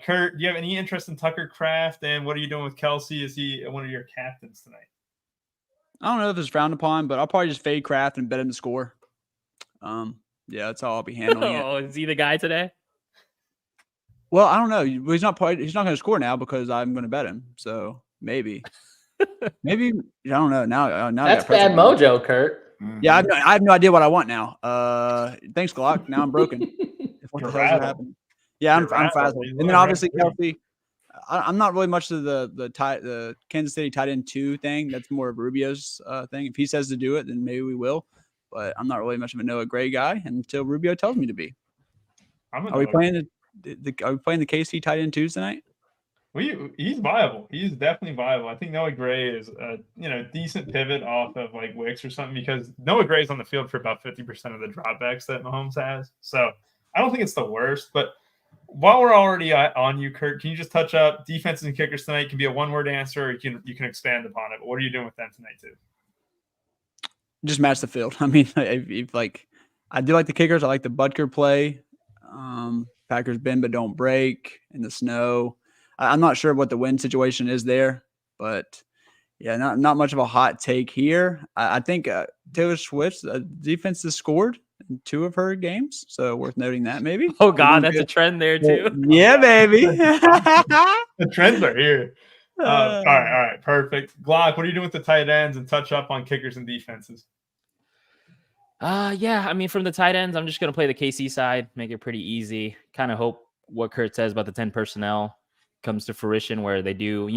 Kurt, do you have any interest in Tucker Kraft? And what are you doing with Kelce? Is he one of your captains tonight?
I don't know if it's frowned upon, but I'll probably just fade Kraft and bet him to score. That's how I'll be handling it.
Is he the guy today?
Well, I don't know. He's not going to score now because I'm going to bet him. So maybe. Maybe I don't know. Now
that's bad mojo, Kurt.
Yeah, I have no idea what I want now. Thanks, Glock. Now I'm broken. What the hell is happening? Yeah, I'm frazzled. And then obviously Kelce. I'm not really much of the Kansas City tight end 2 thing. That's more of Rubio's thing. If he says to do it, then maybe we will. But I'm not really much of a Noah Gray guy until Rubio tells me to be. Are we playing the KC tight end 2s tonight?
He's viable. He's definitely viable. I think Noah Gray is a decent pivot off of like Wicks or something, because Noah Gray's on the field for about 50% of the dropbacks that Mahomes has. So I don't think it's the worst. But while we're already on you, Kurt, can you just touch up defenses and kickers tonight? It can be a one-word answer, or you can expand upon it. But what are you doing with them tonight too?
Just match the field. I mean, if I do like the kickers. I like the Butker play. Packers bend but don't break in the snow. I'm not sure what the wind situation is there, but yeah, not much of a hot take here. I think Taylor Swift's defense has scored in 2 of her games, so worth noting that maybe.
Oh God, that's a trend there too.
Yeah, baby.
The trends are here. All right, perfect. Glock, what are you doing with the tight ends, and touch up on kickers and defenses?
Yeah, I mean, from the tight ends, I'm just gonna play the KC side, make it pretty easy. Kind of hope what Kurt says about the 10 personnel comes to fruition, where they do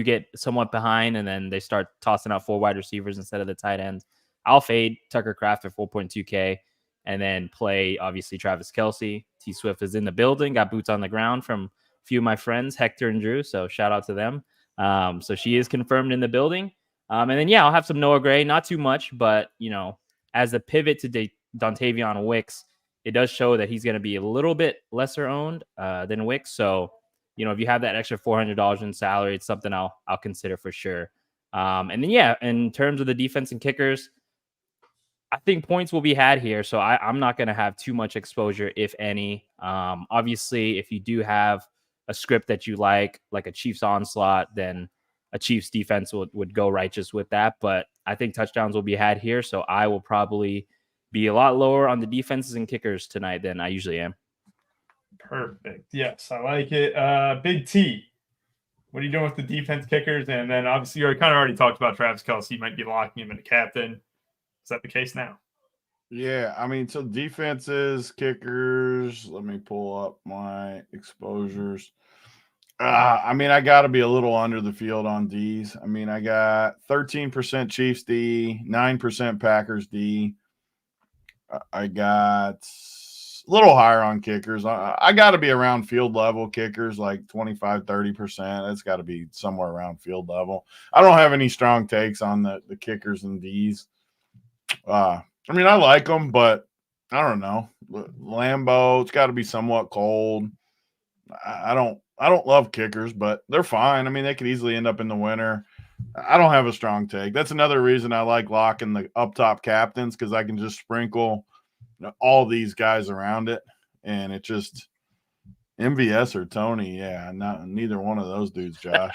get somewhat behind, and then they start tossing out 4 wide receivers instead of the tight ends. I'll fade Tucker Kraft at 4.2K, and then play obviously Travis Kelce. T Swift is in the building, got boots on the ground from a few of my friends, Hector and Drew. So shout out to them. So she is confirmed in the building. And then I'll have some Noah Gray, not too much, but as a pivot to Dontavion Wicks, it does show that he's going to be a little bit lesser owned than Wicks. So, if you have that extra $400 in salary, it's something I'll consider for sure. And then, in terms of the defense and kickers, I think points will be had here. So I'm not going to have too much exposure, if any. Obviously, if you do have a script that you like a Chiefs onslaught, then a Chiefs defense would go righteous with that. But I think touchdowns will be had here. So I will probably be a lot lower on the defenses and kickers tonight than I usually am.
Perfect. Yes, I like it. Big T, what are you doing with the defense, kickers? And then obviously you already talked about Travis Kelce. You might be locking him in a captain. Is that the case now?
Yeah, I mean, so defenses, kickers. Let me pull up my exposures. I mean, I got to be a little under the field on Ds. I mean, I got 13% Chiefs D, 9% Packers D. I got a little higher on kickers. I got to be around field level kickers, like 25, 30%. It's got to be somewhere around field level. I don't have any strong takes on the kickers and Ds. I mean, I like them, but I don't know. Lambeau, it's got to be somewhat cold. I don't love kickers, but they're fine. I mean, they could easily end up in the winter. I don't have a strong take. That's another reason I like locking the up top captains, because I can just sprinkle all these guys around it, and it just MVS or Tony. Yeah, neither one of those dudes, Josh.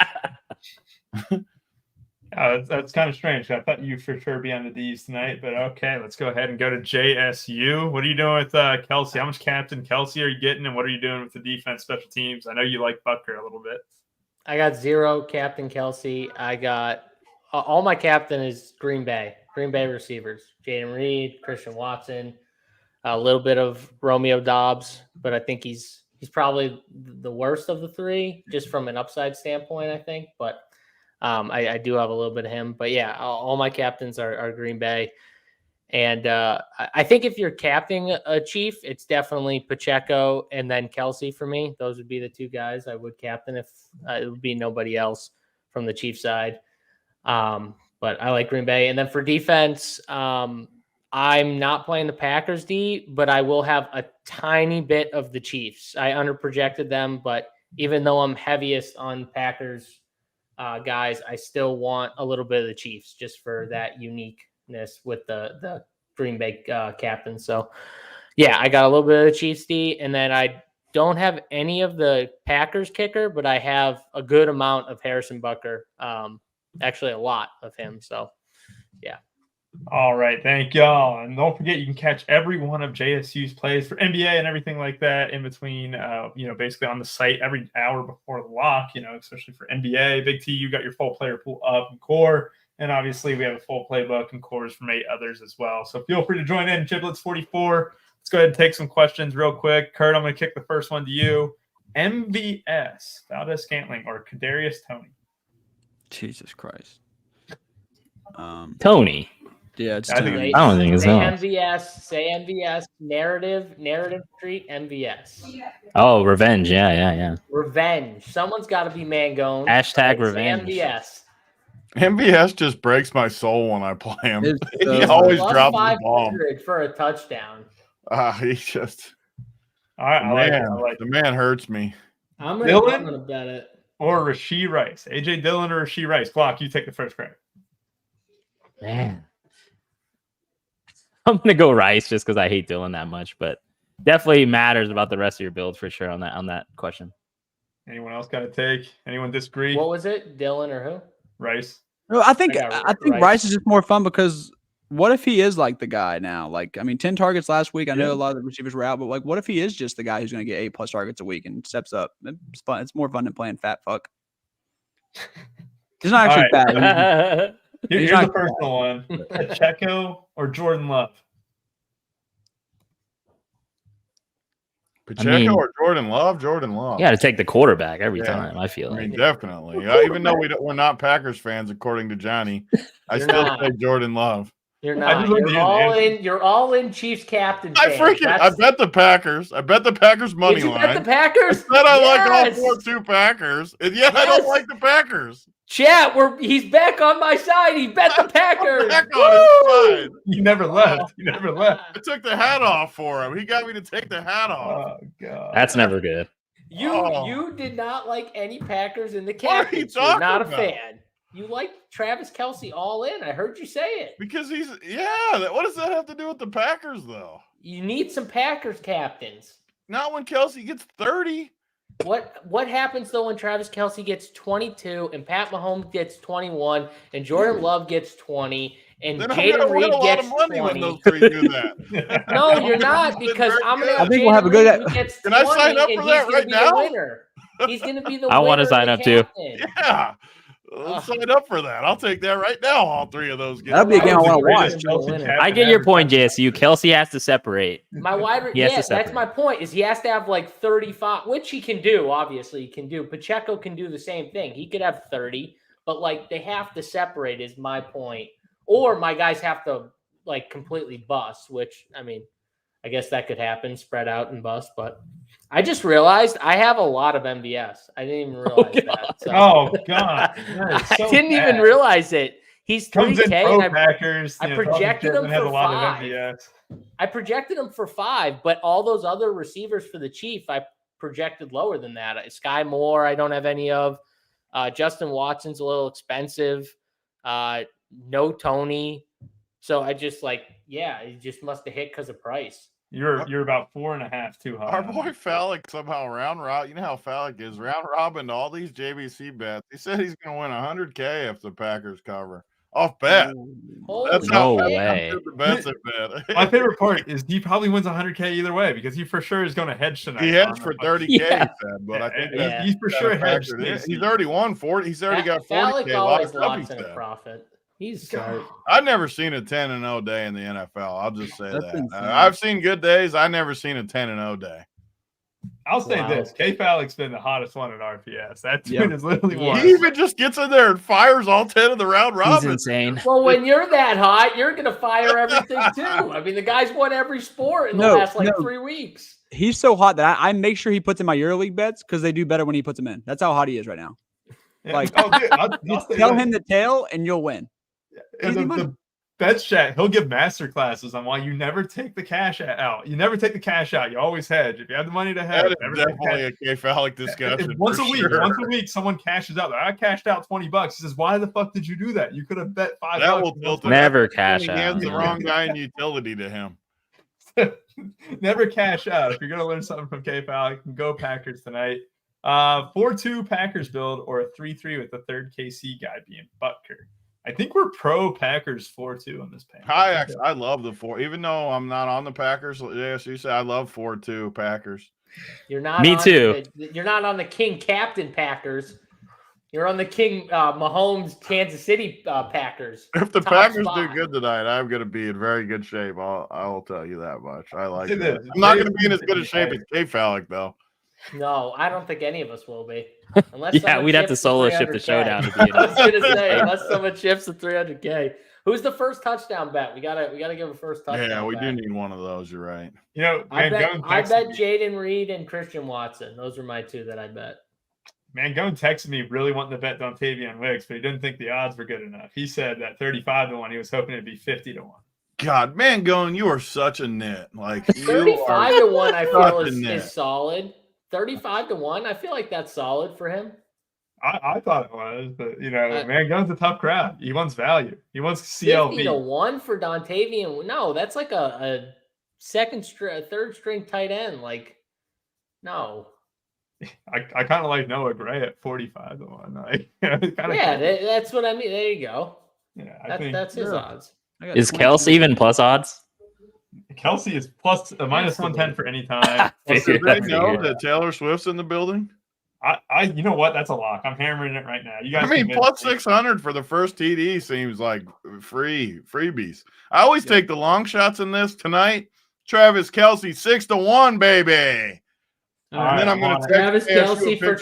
That's kind of strange. I thought you for sure be on the D's tonight, but okay, let's go ahead and go to JSU. What are you doing with Kelce? How much captain Kelce are you getting, and what are you doing with the defense, special teams? I know you like Butker a little bit.
I got 0 captain Kelce. I got all my captain is Green Bay receivers: Jaden Reed, Christian Watson, a little bit of Romeo Doubs, but I think he's probably the worst of the 3, just from an upside standpoint, I think. But I do have a little bit of him. But yeah, all my captains are Green Bay. And I think if you're captaining a Chief, it's definitely Pacheco and then Kelce for me. Those would be the 2 guys I would captain if it would be nobody else from the Chief side. But I like Green Bay. And then for defense, I'm not playing the Packers D, but I will have a tiny bit of the Chiefs. I underprojected them, but even though I'm heaviest on Packers guys, I still want a little bit of the Chiefs just for that uniqueness with the Green Bay captain. So yeah, I got a little bit of the Chiefs D, and then I don't have any of the Packers kicker, but I have a good amount of Harrison Butker. Actually a lot of him. So yeah.
All right, thank y'all. And don't forget, you can catch every one of JSU's plays for NBA and everything like that in between, basically on the site every hour before the lock, especially for NBA. Big T, you got your full player pool up in core. And obviously, we have a full playbook and cores from 8 others as well. So feel free to join in. Giblets 44. Let's go ahead and take some questions real quick. Kurt, I'm going to kick the first one to you. MVS, Valdez-Scantling, or Kadarius Toney?
Jesus Christ.
Tony.
Yeah, it's
I think
Tony.
I don't think it's
say
him.
MVS. Say MVS. Narrative Street. MVS.
Oh, revenge. Yeah.
Revenge. Someone's got to be Mangone.
Hashtag
Say
revenge.
MVS.
MVS just breaks my soul when I play him.
It's
He
so
always
Plus
drops the bomb.
500 for a touchdown.
He just
All right, I like it. I like
the
it.
man hurts me.
I'm
Dylan?
gonna bet it.
Or Rashee Rice. AJ Dillon or Rashee Rice? Glock, you take the first crack.
Man. I'm gonna go Rice just because I hate Dylan that much, but definitely matters about the rest of your build for sure on that question.
Anyone else got a take? Anyone disagree?
What was it? Dylan or who?
Rice.
No, I think
I got
Rice is just more fun because what if he is like the guy now? Like, I mean, 10 targets last week. I know a lot of the receivers were out, but like, what if he is just the guy who's going to get 8+ targets a week and steps up? It's fun. It's more fun than playing fat fuck. He's not actually fat.
Here's the personal one: Pacheco or Jordan Love?
Pacheco or Jordan Love? Jordan Love.
You got to take the quarterback every
Yeah.
time. I feel
I
like.
mean, definitely. Even though we're not Packers fans, according to Johnny, I
You're
still
not.
say Jordan Love.
You're
I
not.
just like the
You're all in Chiefs captain.
I
fans.
bet the Packers. I bet the Packers money
Did you
line.
bet the Packers?
I said I like
Yes.
all 4-2 Packers. And yeah, I don't like the Packers.
Chat, he's back on my side. He bet the Packers.
Back on his side.
You never left. You never left.
I took the hat off for him. He got me to take the hat off.
Oh god.
That's never good.
You did not like any Packers in the
What are you
captains.
talking
You're not
about?
a fan. You like Travis Kelce all in. I heard you say it.
Because what does that have to do with the Packers, though?
You need some Packers captains.
Not when Kelsey gets 30.
What happens though when Travis Kelce gets 22 and Pat Mahomes gets 21 and Jordan Love gets 20 and
Then I'm going to
Jaden
win
Reed
a lot
gets
of money
20?
when those three do that.
No, you're not, because I'm going to have
I think we'll have a good-
Jaden Reed who gets
Can I
20
sign up
and
for
he's
that
gonna
right
be
now?
the winner. He's going to be the
I
winner.
wanna sign
and
up
the
too.
captain.
Yeah. Let's sign up for that. I'll take that right now. All three of those.
That'd be a game I want to watch.
I get your point, JSU. Kelsey has to separate.
My wide
He has to
that's
separate.
my point. Is he has to have like 35, which he can do. Obviously, he can do. Pacheco can do the same thing. He could have 30, but like they have to separate. Is my point. Or my guys have to like completely bust. Which I mean, I guess that could happen. Spread out and bust. But I just realized I have a lot of MVS. I didn't even realize that. So.
Oh god. That is so
I didn't even
bad.
realize it. He's
Comes in
3K.
pro
and
Packers.
I
you know,
projected
Dalton
him
has
for
a lot
5.
of MVS.
I projected him for 5, but all those other receivers for the Chief, I projected lower than that. Sky Moore, I don't have any of. Justin Watson's a little expensive. No Tony. So I just it just must have hit because of price.
You're about 4.5 too high.
Our boy Fallick somehow round robin. You know how Fallick is round robin to all these JVC bets. He said he's going to win 100K if the Packers cover off bet. That's
No
how
way.
good the bets have been.
My favorite part is he probably wins 100K either way because he for sure is going to hedge tonight.
He hedged for 30K,
Yeah.
he said, but I think that's
he's for sure hedged.
He's already won 40. He's already got 40K.
Fallick
A lot
always
of stuff he
locks in a
said.
profit. He's smart.
I've never seen a 10-0 day in the NFL. I'll just say
That's
that.
insane.
I've seen good days. I've never seen a 10-0 day.
I'll say
Wow.
this: K Fallick's been the hottest one at RPS. That dude
Yeah.
is literally
Yeah.
one.
He even just gets in there and fires all 10 of the round
He's
robin.
insane.
Well, when you're that hot, you're going to fire everything too. I mean, the guy's won every sport in the last 3 weeks.
He's so hot that I make sure he puts in my EuroLeague bets because they do better when he puts them in. That's how hot he is right now.
Yeah.
Like,
oh, dude, I'll
Just
say
tell
this.
him the tail and you'll win.
And
Easy money.
the bets chat, he'll give master classes on why you never take the cash out. You never take the cash out. You always hedge. If you have the money to hedge,
That
never
is
take
definitely
cash.
a K Fallick discussion.
Once
for
a week,
sure.
once a week, someone cashes out. I cashed out $20. He says, "Why the fuck did you do that? You could have bet $5."
That will tilt him.
Never cash
He
out.
hands the wrong guy in utility to him.
Never cash out. If you're gonna learn something from K Fallick, go Packers tonight. 4-2 Packers build or a 3-3 with the third KC guy being Butker. I think we're pro Packers 4-2 on this panel.
I love the 4. Even though I'm not on the Packers, yes, you say I love 4-2 Packers.
You're not.
Me
on
too.
You're not on the King Captain Packers. You're on the King Mahomes Kansas City Packers.
If the
Top
Packers
spot.
do good tonight, I'm going to be in very good shape. I'll tell you that much. I like
Say
that.
this.
I'm not going to be in as good a shape as K Fallick, though.
No, I don't think any of us will be. Unless
Yeah,
someone
we'd have to
chips
solo ship the
300K.
showdown to be in
I was
it.
gonna say, unless someone chips the 300K. Who's the first touchdown bet? We gotta give a first touchdown.
Yeah, we
bet.
do need one of those. You're right.
You know,
I bet
texted me.
Jaden Reed and Christian Watson. Those are my two that I bet.
Mangone texted me really wanting to bet Dontavian Wicks, but he didn't think the odds were good enough. He said that 35-1, he was hoping it'd be 50-1.
God, Mangone, you are such a nit. Like
35-1, I feel
such a nit.
is solid. 35-1, I feel like that's solid for him.
I thought it was, but Mangone's a tough crowd. He wants value. He wants CLV.
50-1 for Dontavian. No, that's like a third string tight end. Like, no.
I kind of like Noah Gray at 45-1. Like,
that's what I mean. There you go.
Yeah,
that's his odds.
Is Kelsey even plus odds?
Kelsey is plus minus 110 for any time.
Did they know that Taylor Swift's in the building?
You know what? That's a lock. I'm hammering it right now. You guys.
Plus 600 for the first TD seems like freebies. I always take the long shots in this tonight. Travis Kelsey 6-1, baby. And then I'm going to
Travis Kelsey for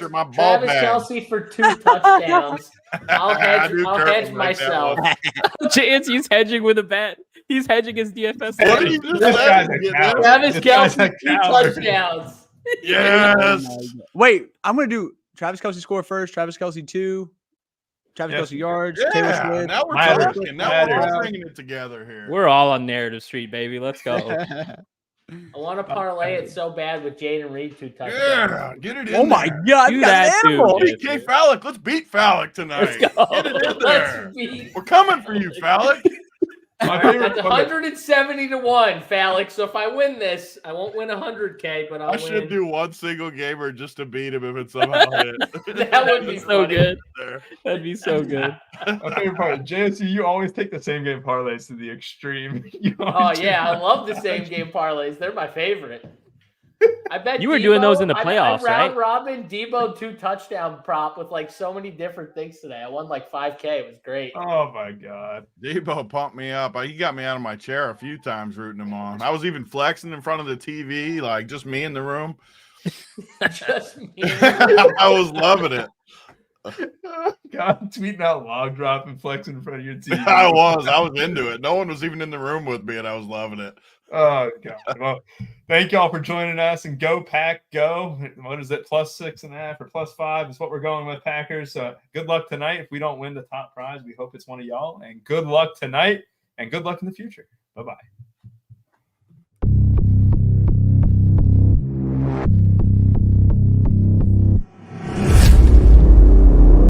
2 touchdowns. I'll hedge myself.
Chance, he's hedging with a bet. He's hedging his DFS.
What did you just say?
Travis Kelsey 2 touchdowns.
Yes.
Wait, I'm going to do Travis Kelsey score first, Travis Kelsey 2, Travis Kelsey yards, Taylor Swift.
Now we're talking. Now we're all bringing it together here.
We're all on narrative street, baby. Let's go.
I want to parlay it so bad with Jaden Reed 2 touchdowns.
Yeah, get it in.
Oh my God,
do that too.
BK Fallick, let's beat Fallick tonight.
Let's go.
Get it in there. We're coming for you, Fallick.
My favorite.
That's 170-1, Fallick. So if I win this, I won't win 100K, but I
should do one single gamer just to beat him if it somehow hit.
That would be
so
funny.
good. That'd be so good.
My favorite part, JSU, you always take the same game parlays to the extreme.
Oh yeah, I love the same game parlays. They're my favorite. I bet
you were doing those in the playoffs,
I
right?
round robin Debo 2 touchdown prop with like so many different things today. I won like 5K. It was great.
Oh my God.
Debo pumped me up. He got me out of my chair a few times rooting him on. I was even flexing in front of the TV, like just me in the room.
Just me.
I was loving it.
God, tweeting out log drop and flexing in front of your TV.
I was into it. No one was even in the room with me, and I was loving it.
Oh God. Well, thank y'all for joining us, and go Pack go. What is it? Plus 6.5 or plus 5 is what we're going with, Packers. Good luck tonight. If we don't win the top prize, we hope it's one of y'all, and good luck tonight and good luck in the future. Bye-bye.